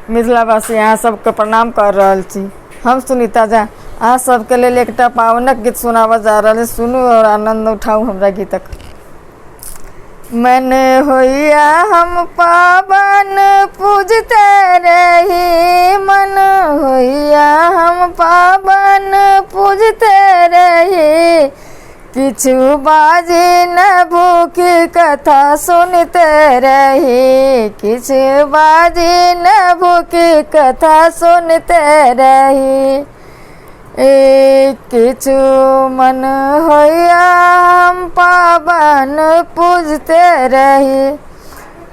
मिथिलावासी अहाँ सबके प्रणाम कर रहल छी। हम सुनीता झा अहाँ सबके लेल एकटा पावनक गीत सुनाबऽ जा रहल है। सुनू और आनंद उठाऊ हमरा गीतक। मन होइया हम पावन पूजते रही, मन होइया हम पावन पूजते रही, किछु बाजी न भूखी कथा सुनते रही, किछु बाजी न भूखी कथा सुनते रही। किछु मन होइया हम पावन पूजते रही।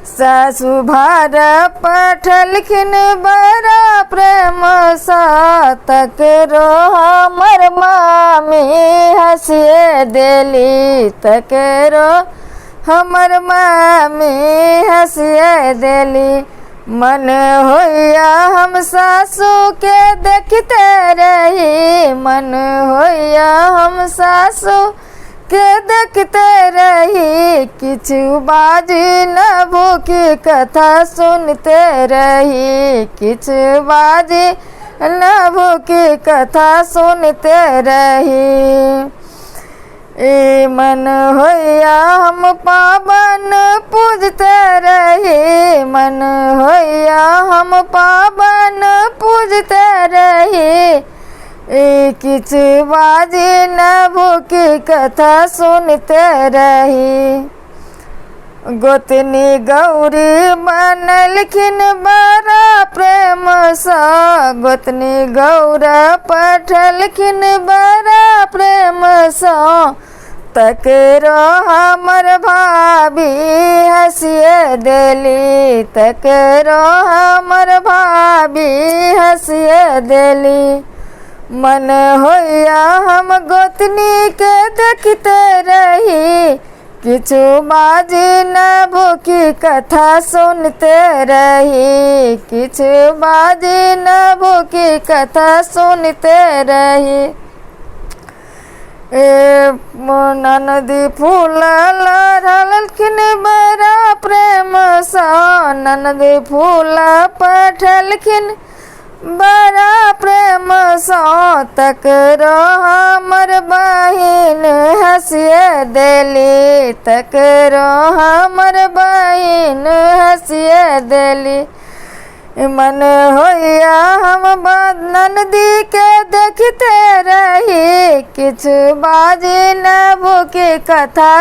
सासु भार पठलखिन बड़ा प्रेम सा, तकरो हमर मामी हँसिए देली, तकरो हमर मामी हँसिए देली। मन होइया हम सासू के देखते रही, मन होइया हम सासू के देखते रही, किछु बाजी न भूखी कथा सुनते रही, किछु बाजी न भूखी कथा सुनते रही। मन होइया हम पावन पूजते रही, मन होइया हम पावन पूजते रही, किछु बाजी न भूखी कथा सुनते रही। गोतनी गौरी बनलखिन बड़ा प्रेम सा, गोतनी गौरा पठलखिन बड़ा प्रेम सा, तकरो हमर भाभी हँसिए देली, तकरो हमर भाभी हँसिए देली। मन होइया हम गोतनी के देखते रही, किछु बाजी न भूखी कथा सुनते रही, किछु बाजी न भूखी कथा सुनते रही। ननदी फूल लहरलखिन बड़ा प्रेम सा, ननदी फूल पठलखिन बड़ा प्रेम सा, तकरो हमर बहिन हँसिए देली, तकरो हमर बहिन हँसिए देली। मन होइया हम ननदी के देखते रही, किछु बाजी न भूखी कथा